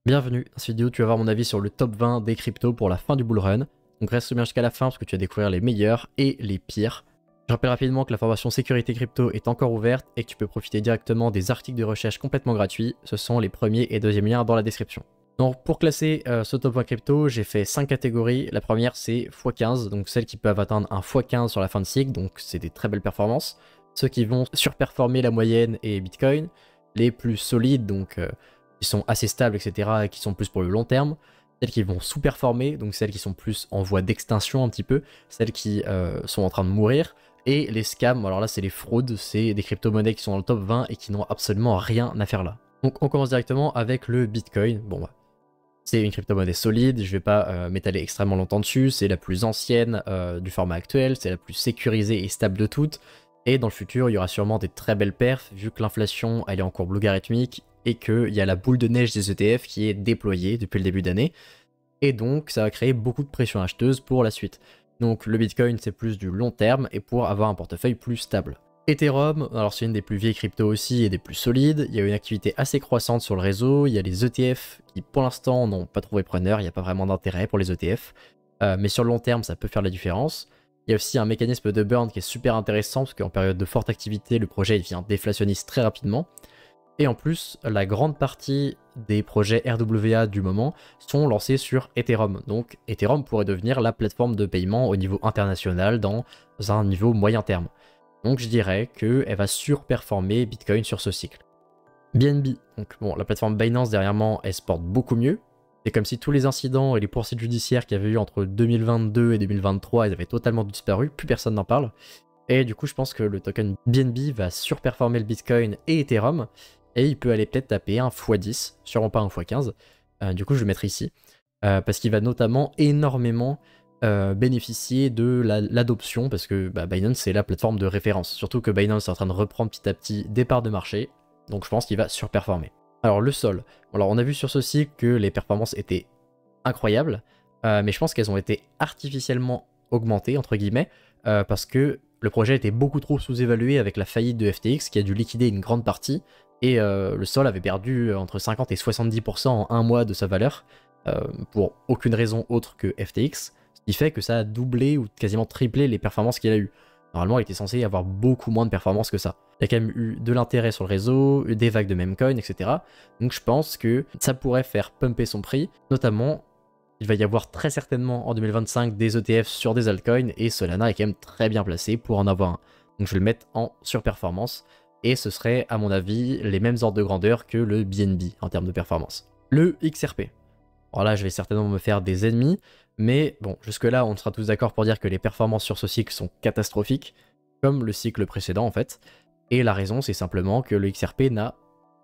Bienvenue, dans cette vidéo tu vas voir mon avis sur le top 20 des cryptos pour la fin du bull run. Donc reste bien jusqu'à la fin parce que tu vas découvrir les meilleurs et les pires. Je rappelle rapidement que la formation sécurité crypto est encore ouverte et que tu peux profiter directement des articles de recherche complètement gratuits. Ce sont les premiers et deuxièmes liens dans la description. Donc pour classer ce top 20 crypto, j'ai fait 5 catégories. La première c'est x15, donc celles qui peuvent atteindre un x15 sur la fin de cycle, donc c'est des très belles performances. Ceux qui vont surperformer la moyenne et Bitcoin. Les plus solides, donc qui sont assez stables, etc., et qui sont plus pour le long terme. Celles qui vont sous-performer, donc celles qui sont plus en voie d'extinction un petit peu, celles qui sont en train de mourir. Et les scams, alors là c'est les fraudes, c'est des crypto-monnaies qui sont dans le top 20 et qui n'ont absolument rien à faire là. Donc on commence directement avec le Bitcoin. Bon bah, c'est une crypto-monnaie solide, je vais pas m'étaler extrêmement longtemps dessus, c'est la plus ancienne du format actuel, c'est la plus sécurisée et stable de toutes. Et dans le futur, il y aura sûrement des très belles perfs, vu que l'inflation elle est en courbe logarithmique et qu'il y a la boule de neige des ETF qui est déployée depuis le début d'année. Et donc ça va créer beaucoup de pression acheteuse pour la suite. Donc le Bitcoin c'est plus du long terme et pour avoir un portefeuille plus stable. Ethereum, alors c'est une des plus vieilles cryptos aussi et des plus solides, il y a une activité assez croissante sur le réseau, il y a les ETF qui pour l'instant n'ont pas trouvé preneur, il n'y a pas vraiment d'intérêt pour les ETF, mais sur le long terme ça peut faire la différence. Il y a aussi un mécanisme de burn qui est super intéressant parce qu'en période de forte activité, le projet il devient déflationniste très rapidement. Et en plus, la grande partie des projets RWA du moment sont lancés sur Ethereum. Donc Ethereum pourrait devenir la plateforme de paiement au niveau international dans un niveau moyen terme. Donc je dirais qu'elle va surperformer Bitcoin sur ce cycle. BNB, donc bon, la plateforme Binance dernièrement, elle se porte beaucoup mieux. C'est comme si tous les incidents et les poursuites judiciaires qu'il y avait eu entre 2022 et 2023, ils avaient totalement disparu, plus personne n'en parle. Et du coup, je pense que le token BNB va surperformer le Bitcoin et Ethereum. Et il peut aller peut-être taper un x10, sûrement pas un x15. Du coup, je le mettrai ici. Parce qu'il va notamment énormément bénéficier de l'adoption, parce que Binance, c'est la plateforme de référence. Surtout que Binance est en train de reprendre petit à petit des parts de marché. Donc je pense qu'il va surperformer. Alors le sol. Alors on a vu sur ce cycle que les performances étaient incroyables. Mais je pense qu'elles ont été artificiellement augmentées, entre guillemets, parce que le projet était beaucoup trop sous-évalué avec la faillite de FTX qui a dû liquider une grande partie. Et le sol avait perdu entre 50 et 70% en un mois de sa valeur, pour aucune raison autre que FTX, ce qui fait que ça a doublé ou quasiment triplé les performances qu'il a eues. Normalement, il était censé avoir beaucoup moins de performances que ça. Il y a quand même eu de l'intérêt sur le réseau, des vagues de memecoin, etc. Donc je pense que ça pourrait faire pumper son prix, notamment il va y avoir très certainement en 2025 des ETF sur des altcoins et Solana est quand même très bien placé pour en avoir un. Donc je vais le mettre en surperformance. Et ce serait, à mon avis, les mêmes ordres de grandeur que le BNB en termes de performance. Le XRP. Alors là, je vais certainement me faire des ennemis, mais bon, jusque-là, on sera tous d'accord pour dire que les performances sur ce cycle sont catastrophiques, comme le cycle précédent en fait. Et la raison, c'est simplement que le XRP n'a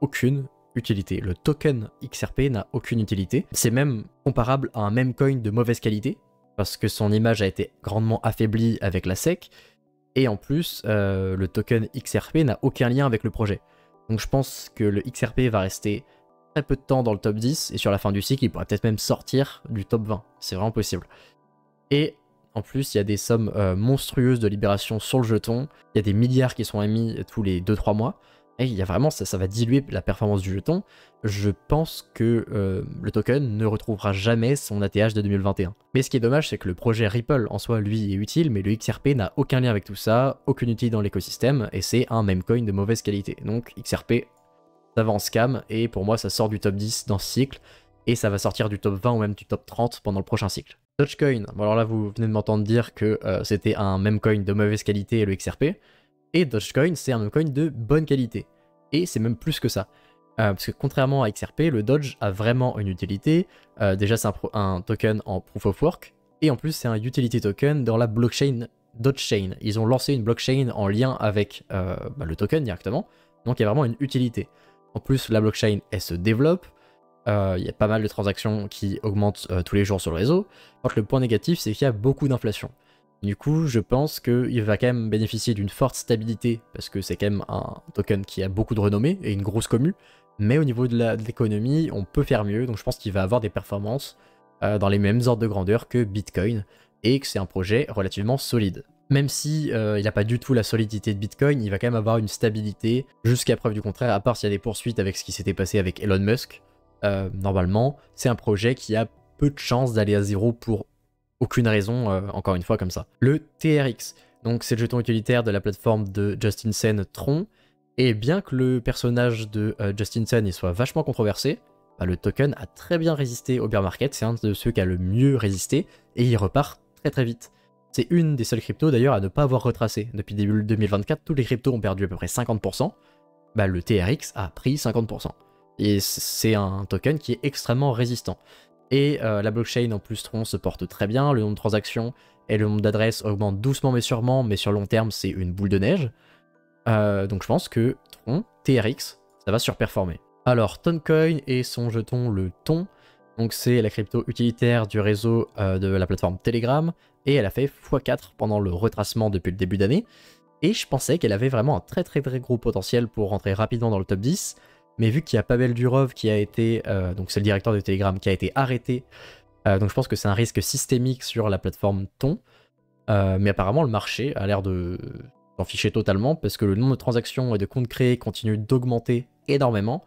aucune utilité. Le token XRP n'a aucune utilité. C'est même comparable à un meme coin de mauvaise qualité, parce que son image a été grandement affaiblie avec la SEC. Et en plus, le token XRP n'a aucun lien avec le projet. Donc je pense que le XRP va rester très peu de temps dans le top 10, et sur la fin du cycle, il pourrait peut-être même sortir du top 20. C'est vraiment possible. Et en plus, il y a des sommes monstrueuses de libération sur le jeton. Il y a des milliards qui sont émis tous les 2-3 mois. Et il y a vraiment, ça va diluer la performance du jeton. Je pense que le token ne retrouvera jamais son ATH de 2021. Mais ce qui est dommage, c'est que le projet Ripple en soi, lui, est utile, mais le XRP n'a aucun lien avec tout ça, aucune utilité dans l'écosystème, et c'est un meme coin de mauvaise qualité. Donc XRP, ça va en scam, et pour moi, ça sort du top 10 dans ce cycle, et ça va sortir du top 20 ou même du top 30 pendant le prochain cycle. Dogecoin, bon alors là, vous venez de m'entendre dire que c'était un meme coin de mauvaise qualité, le XRP. Et Dogecoin, c'est un coin de bonne qualité. Et c'est même plus que ça. Parce que contrairement à XRP, le Doge a vraiment une utilité. Déjà, c'est un token en Proof of Work. Et en plus, c'est un utility token dans la blockchain Dogechain. Ils ont lancé une blockchain en lien avec le token directement. Donc il y a vraiment une utilité. En plus, la blockchain, elle se développe. Il y a pas mal de transactions qui augmentent tous les jours sur le réseau. Par contre, le point négatif, c'est qu'il y a beaucoup d'inflation. Du coup, je pense qu'il va quand même bénéficier d'une forte stabilité, parce que c'est quand même un token qui a beaucoup de renommée et une grosse commu, mais au niveau de l'économie, on peut faire mieux, donc je pense qu'il va avoir des performances dans les mêmes ordres de grandeur que Bitcoin, et que c'est un projet relativement solide. Même si il n'a pas du tout la solidité de Bitcoin, il va quand même avoir une stabilité jusqu'à preuve du contraire, à part s'il y a des poursuites avec ce qui s'était passé avec Elon Musk. normalement, c'est un projet qui a peu de chances d'aller à zéro pour aucune raison, encore une fois comme ça. Le TRX, donc c'est le jeton utilitaire de la plateforme de Justin Sen Tron, et bien que le personnage de Justin Sen il soit vachement controversé, bah, le token a très bien résisté au bear market, c'est un de ceux qui a le mieux résisté, et il repart très très vite. C'est une des seules cryptos d'ailleurs à ne pas avoir retracé. Depuis début 2024, tous les cryptos ont perdu à peu près 50%, bah, le TRX a pris 50%. Et c'est un token qui est extrêmement résistant. Et la blockchain en plus Tron se porte très bien, le nombre de transactions et le nombre d'adresses augmentent doucement mais sûrement, mais sur long terme c'est une boule de neige. Donc je pense que Tron, TRX, ça va surperformer. Alors Toncoin et son jeton le Ton, donc c'est la crypto utilitaire du réseau de la plateforme Telegram, et elle a fait x4 pendant le retracement depuis le début d'année, et je pensais qu'elle avait vraiment un très gros potentiel pour rentrer rapidement dans le top 10, mais vu qu'il y a Pavel Durov qui a été, donc c'est le directeur de Telegram, qui a été arrêté, donc je pense que c'est un risque systémique sur la plateforme Ton, mais apparemment le marché a l'air de s'en ficher totalement, parce que le nombre de transactions et de comptes créés continue d'augmenter énormément,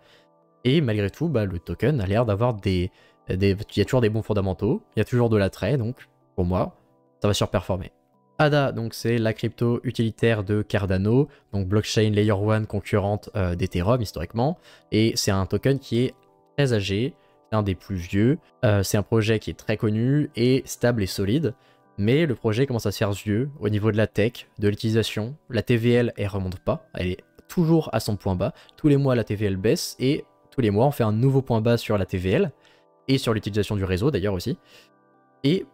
et malgré tout, bah, le token a l'air d'avoir il y a toujours des bons fondamentaux, il y a toujours de l'attrait, donc pour moi, ça va surperformer. ADA, donc c'est la crypto utilitaire de Cardano, donc blockchain layer 1 concurrente d'Ethereum historiquement, et c'est un token qui est très âgé, c'est un des plus vieux, c'est un projet qui est très connu et stable et solide, mais le projet commence à se faire vieux au niveau de la tech, de l'utilisation, la TVL elle remonte pas, elle est toujours à son point bas, tous les mois la TVL baisse et tous les mois on fait un nouveau point bas sur la TVL et sur l'utilisation du réseau d'ailleurs aussi, et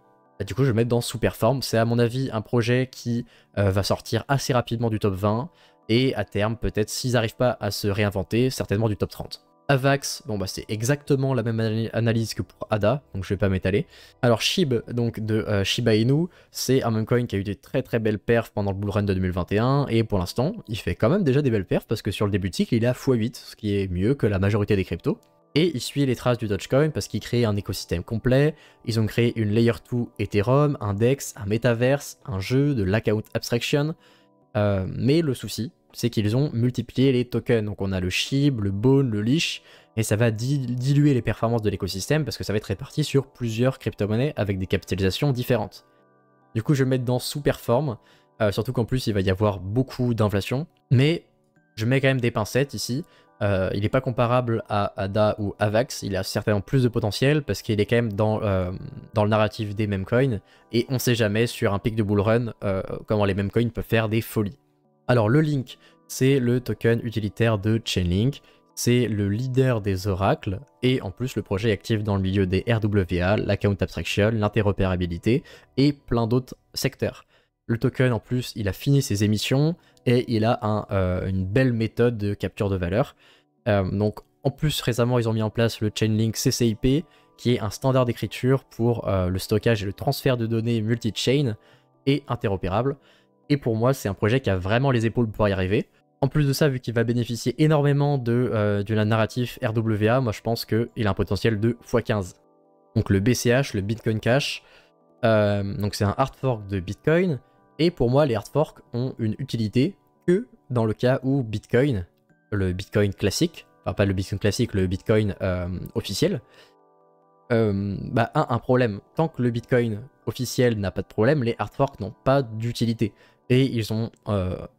du coup je vais le mettre dans sous-perform, c'est à mon avis un projet qui va sortir assez rapidement du top 20 et à terme peut-être s'ils n'arrivent pas à se réinventer, certainement du top 30. Avax, bon bah c'est exactement la même analyse que pour ADA, donc je vais pas m'étaler. Alors SHIB, donc de Shiba Inu, c'est un meme coin qui a eu des très belles perfs pendant le bull run de 2021, et pour l'instant il fait quand même déjà des belles perfs parce que sur le début de cycle il est à x8, ce qui est mieux que la majorité des cryptos. Et il suit les traces du Dogecoin parce qu'ils créent un écosystème complet, ils ont créé une Layer 2 Ethereum, un DEX, un Metaverse, un jeu, de l'account abstraction, mais le souci, c'est qu'ils ont multiplié les tokens, donc on a le SHIB, le Bone, le Leash, et ça va diluer les performances de l'écosystème parce que ça va être réparti sur plusieurs crypto-monnaies avec des capitalisations différentes. Du coup je vais le mettre dans sous-perform, surtout qu'en plus il va y avoir beaucoup d'inflation, mais je mets quand même des pincettes ici. Il n'est pas comparable à ADA ou AVAX, il a certainement plus de potentiel parce qu'il est quand même dans le narratif des meme coins, et on sait jamais sur un pic de bull run comment les meme coins peuvent faire des folies. Alors le Link, c'est le token utilitaire de Chainlink, c'est le leader des oracles, et en plus le projet est actif dans le milieu des RWA, l'account abstraction, l'interopérabilité et plein d'autres secteurs. Le token en plus il a fini ses émissions et il a une belle méthode de capture de valeur. Donc en plus récemment ils ont mis en place le Chainlink CCIP qui est un standard d'écriture pour le stockage et le transfert de données multi-chain et interopérable. Et pour moi c'est un projet qui a vraiment les épaules pour y arriver. En plus de ça, vu qu'il va bénéficier énormément de la narrative RWA, moi je pense qu'il a un potentiel de x15. Donc le BCH, le Bitcoin Cash, donc c'est un hard fork de Bitcoin, et pour moi les hard forks ont une utilité que dans le cas où Bitcoin, le Bitcoin classique, enfin pas le Bitcoin classique, le Bitcoin officiel, bah un problème. Tant que le Bitcoin officiel n'a pas de problème, les hard forks n'ont pas d'utilité, et ils ont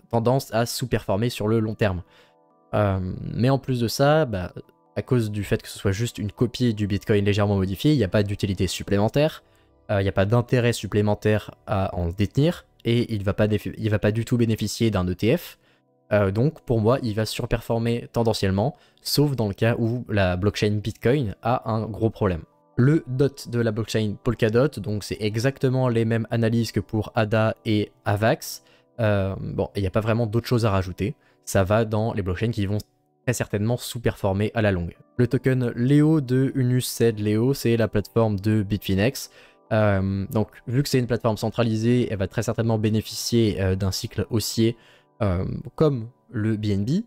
tendance à sous-performer sur le long terme. Mais en plus de ça, bah, à cause du fait que ce soit juste une copie du Bitcoin légèrement modifié, il n'y a pas d'utilité supplémentaire, il n'y a pas d'intérêt supplémentaire à en détenir, et il va pas du tout bénéficier d'un ETF. Donc pour moi, il va surperformer tendanciellement, sauf dans le cas où la blockchain Bitcoin a un gros problème. Le DOT de la blockchain Polkadot, donc c'est exactement les mêmes analyses que pour ADA et AVAX. Bon, il n'y a pas vraiment d'autres choses à rajouter. Ça va dans les blockchains qui vont très certainement sous-performer à la longue. Le token Leo de Unus-Sed Leo, c'est la plateforme de Bitfinex. Donc vu que c'est une plateforme centralisée, elle va très certainement bénéficier d'un cycle haussier comme le BNB.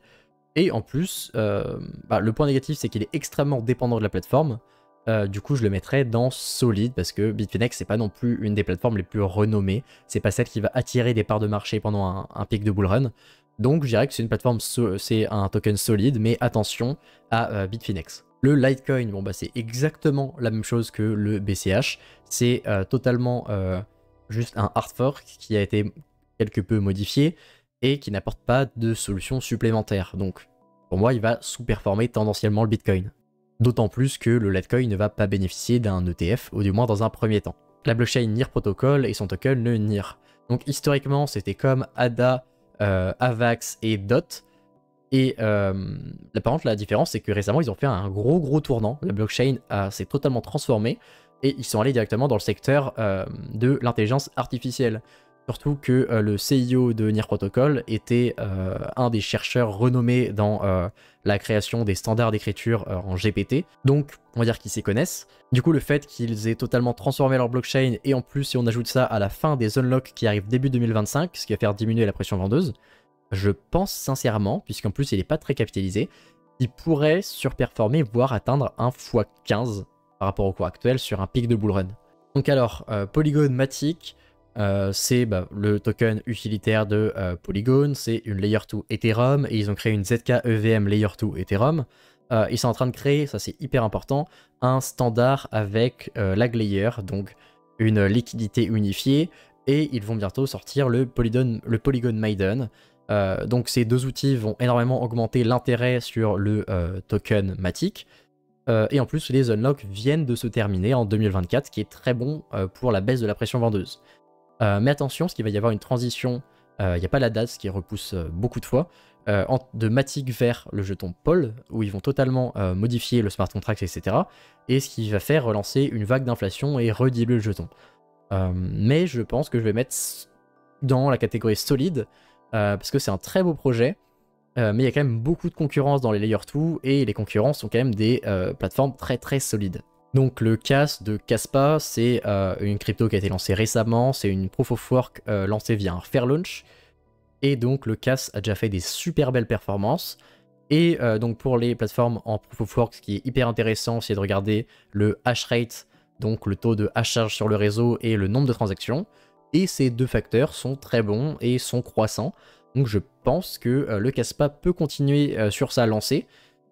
Et en plus, le point négatif c'est qu'il est extrêmement dépendant de la plateforme. Du coup je le mettrais dans solide parce que Bitfinex c'est pas non plus une des plateformes les plus renommées, c'est pas celle qui va attirer des parts de marché pendant un pic de bull run, donc je dirais que c'est une plateforme, c'est un token solide, mais attention à Bitfinex. Le Litecoin, bon bah c'est exactement la même chose que le BCH, c'est totalement juste un hard fork qui a été quelque peu modifié et qui n'apporte pas de solution supplémentaire. Donc pour moi il va sous-performer tendanciellement le Bitcoin. D'autant plus que le Litecoin ne va pas bénéficier d'un ETF, ou du moins dans un premier temps. La blockchain NIR Protocol et son token le NIR. Donc historiquement c'était comme ADA, AVAX et DOT. Et par contre, la différence, c'est que récemment, ils ont fait un gros tournant. La blockchain s'est totalement transformée et ils sont allés directement dans le secteur de l'intelligence artificielle. Surtout que le CIO de NIR Protocol était un des chercheurs renommés dans la création des standards d'écriture en GPT. Donc, on va dire qu'ils s'y connaissent. Du coup, le fait qu'ils aient totalement transformé leur blockchain, et en plus, si on ajoute ça à la fin des unlocks qui arrivent début 2025, ce qui va faire diminuer la pression vendeuse, je pense sincèrement, puisqu'en plus il n'est pas très capitalisé, il pourrait surperformer, voire atteindre un x15 par rapport au cours actuel sur un pic de bull run. Donc alors, Polygon Matic, c'est le token utilitaire de Polygon, c'est une Layer 2 Ethereum, et ils ont créé une ZK EVM Layer 2 Ethereum. Ils sont en train de créer, ça c'est hyper important, un standard avec lag layer, donc une liquidité unifiée, et ils vont bientôt sortir le Polygon Maiden. Donc ces deux outils vont énormément augmenter l'intérêt sur le token Matic. Et en plus, les unlocks viennent de se terminer en 2024, ce qui est très bon pour la baisse de la pression vendeuse. Mais attention, parce qu'il va y avoir une transition, il n'y a pas la date, ce qui repousse beaucoup de fois, de Matic vers le jeton Pol, où ils vont totalement modifier le smart contract, etc. Et ce qui va faire relancer une vague d'inflation et rediluer le jeton. Mais je pense que je vais mettre dans la catégorie solide, parce que c'est un très beau projet, mais il y a quand même beaucoup de concurrence dans les Layer 2 et les concurrents sont quand même des plateformes très solides. Donc le CAS de Kaspa, c'est une crypto qui a été lancée récemment, c'est une proof of work lancée via un fair launch, et donc le CAS a déjà fait des super belles performances. Et donc pour les plateformes en proof of work, ce qui est hyper intéressant, c'est de regarder le hash rate, donc le taux de hash charge sur le réseau et le nombre de transactions. Et ces deux facteurs sont très bons et sont croissants. Donc je pense que le Kaspa peut continuer sur sa lancée.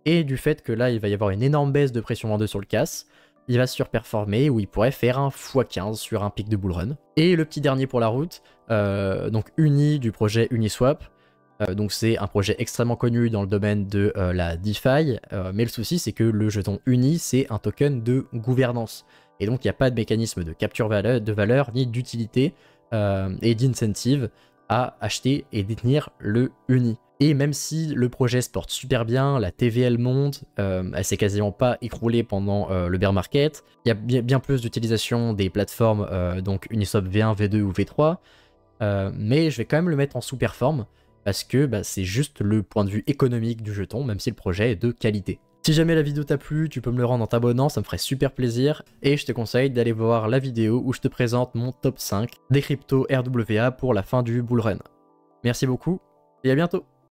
Et du fait que là, il va y avoir une énorme baisse de pression vendeuse sur le CAS, il va surperformer où il pourrait faire un x15 sur un pic de bull run. Et le petit dernier pour la route, donc Uni du projet Uniswap. Donc c'est un projet extrêmement connu dans le domaine de la DeFi. Mais le souci, c'est que le jeton Uni, c'est un token de gouvernance. Et donc il n'y a pas de mécanisme de capture de valeur ni d'utilité et d'incentive à acheter et détenir le Uni. Et même si le projet se porte super bien, la TVL monte, elle s'est quasiment pas écroulée pendant le bear market, il y a bien plus d'utilisation des plateformes, donc Uniswap V1, V2 ou V3, mais je vais quand même le mettre en sous-performe, parce que c'est juste le point de vue économique du jeton, même si le projet est de qualité. Si jamais la vidéo t'a plu, tu peux me le rendre en t'abonnant, ça me ferait super plaisir. Et je te conseille d'aller voir la vidéo où je te présente mon top 5 des cryptos RWA pour la fin du bull run. Merci beaucoup et à bientôt.